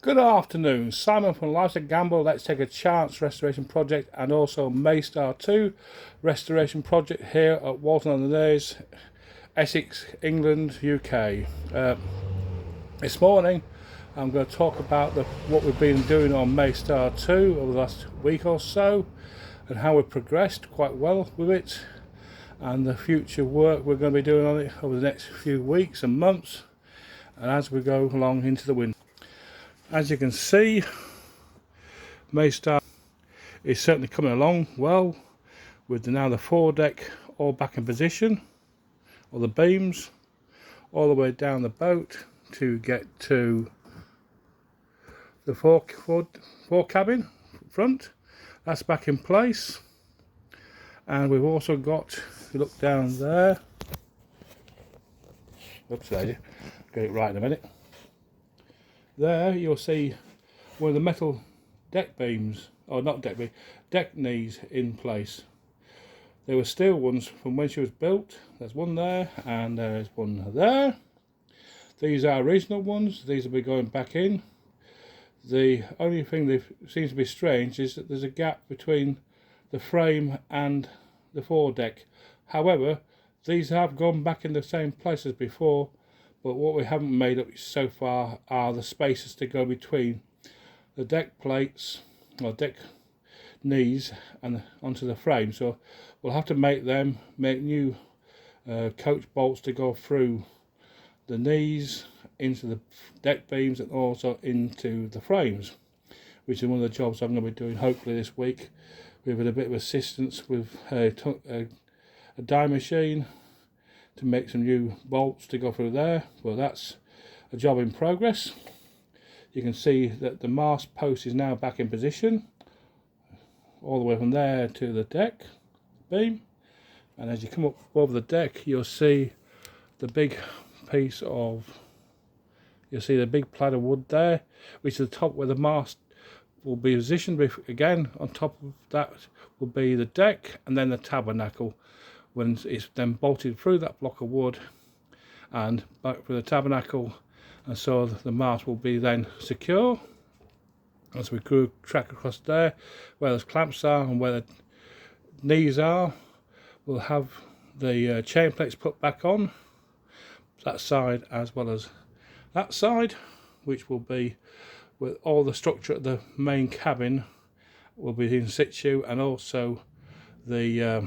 Good afternoon, Simon from Life's a Gamble, Let's Take a Chance Restoration Project and also Mai Star II Restoration Project here at Walton on the Naze, Essex, England, UK. This morning I'm going to talk about what we've been doing on Mai Star II over the last week or so and how we've progressed quite well with it and the future work we're going to be doing on it over the next few weeks and months and as we go along into the winter. As you can see, Mai Star is certainly coming along well with now the foredeck all back in position, all the beams all the way down the boat to get to the fore cabin front. That's back in place, and we've also got, if you look down there, oops, get it right in a minute. There you'll see one of the metal deck beams, or not deck beam, deck knees in place. There were steel ones from when she was built. There's one there and there's one there. These are original ones. These will be going back in. The only thing that seems to be strange is that there's a gap between the frame and the foredeck. However, these have gone back in the same place as before, but what we haven't made up so far are the spaces to go between the deck plates or deck knees and onto the frame. So we'll have to make new coach bolts to go through the knees into the deck beams and also into the frames, which is one of the jobs I'm going to be doing hopefully this week with a bit of assistance with a die machine to make some new bolts to go through there. Well, that's a job in progress. You can see that the mast post is now back in position all the way from there to the deck beam, and as you come up above the deck you'll see the big piece of, you'll see the big plat of wood there, which is the top where the mast will be positioned. Again, on top of that will be the deck and then the tabernacle, when it's then bolted through that block of wood and back for the tabernacle, and so the mast will be then secure. As we track across there where those clamps are and where the knees are, we'll have the chain plates put back on that side as well as that side, which will be with all the structure of the main cabin will be in situ, and also the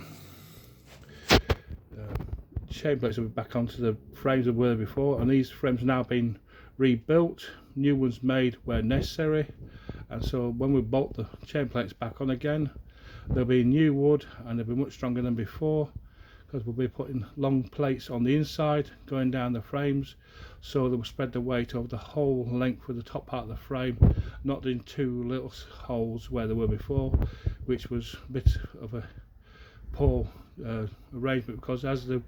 chain plates will be back onto the frames that were before, and these frames now been rebuilt, new ones made where necessary, and so when we bolt the chain plates back on again, there'll be new wood and they'll be much stronger than before, because we'll be putting long plates on the inside going down the frames, so they will spread the weight over the whole length of the top part of the frame, not in two little holes where they were before, which was a bit of a poor arrangement, because as the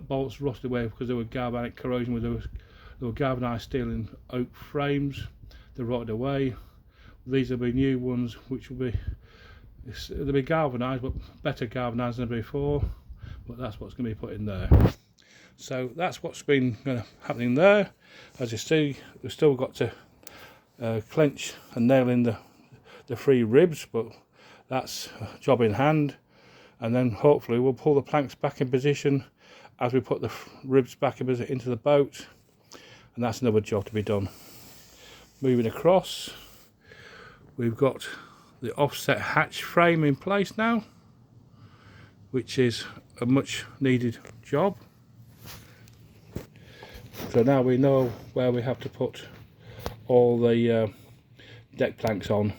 bolts rusted away because there were galvanic corrosion, where there were galvanized steel and oak frames, they rotted away. These will be new ones which will be, they'll be galvanized but better galvanized than before, but that's what's going to be put in there. So that's what's been happening there. As you see, we've still got to clench and nail in the three ribs, but that's a job in hand, and then hopefully we'll pull the planks back in position as we put the ribs back into the boat, and that's another job to be done. Moving across, we've got the offset hatch frame in place now, which is a much needed job. So now we know where we have to put all the deck planks on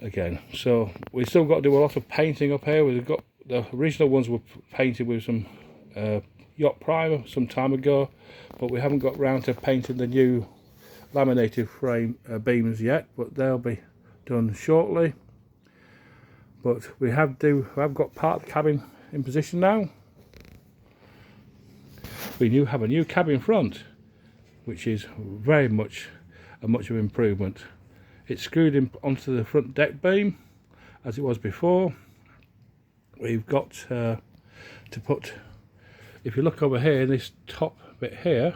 again. So we've still got to do a lot of painting up here. We've got the original ones were painted with some yacht primer some time ago, but we haven't got round to painting the new laminated frame beams yet, but they'll be done shortly. But we have got part of the cabin in position now. We have a new cabin front, which is very much of an improvement. It's screwed in onto the front deck beam as it was before. We've got to put, if you look over here, this top bit here,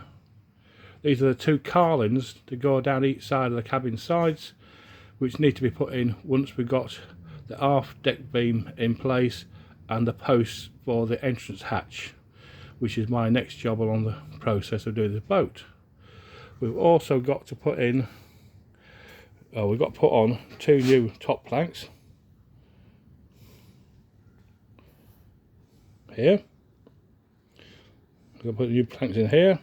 These are the 2 carlins to go down each side of the cabin sides, which need to be put in once we've got the aft deck beam in place and the posts for the entrance hatch, which is my next job along the process of doing this boat. We've also got to put in, we've got to put on 2 new top planks here. We're going to put new planks in here,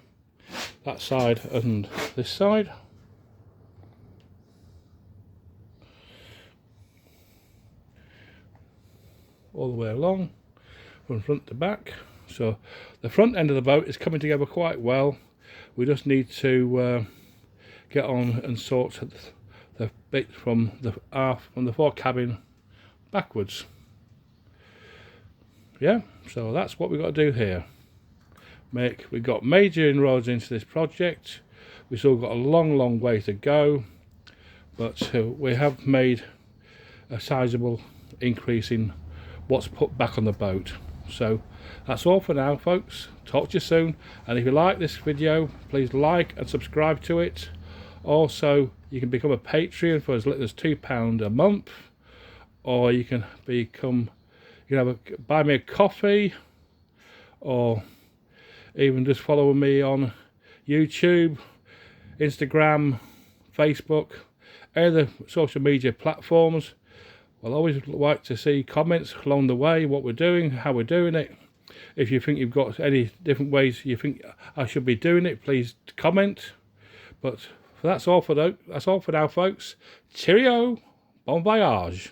that side and this side. All the way along, from front to back. So the front end of the boat is coming together quite well. We just need to get on and sort the bit from the aft, from the fore cabin backwards. Yeah, so that's what we've got to do here. We've got major inroads into this project. We've still got a long way to go, but we have made a sizable increase in what's put back on the boat. So that's all for now, folks. Talk to you soon, and if you like this video, please like and subscribe to it. Also, you can become a Patreon for as little as £2 a month, or you can become, buy me a coffee, or even just follow me on YouTube, Instagram, Facebook, any of the social media platforms. I'll always like to see comments along the way, what we're doing, how we're doing it. If you think you've got any different ways you think I should be doing it, please comment. But that's all for now, folks. Cheerio, bon voyage.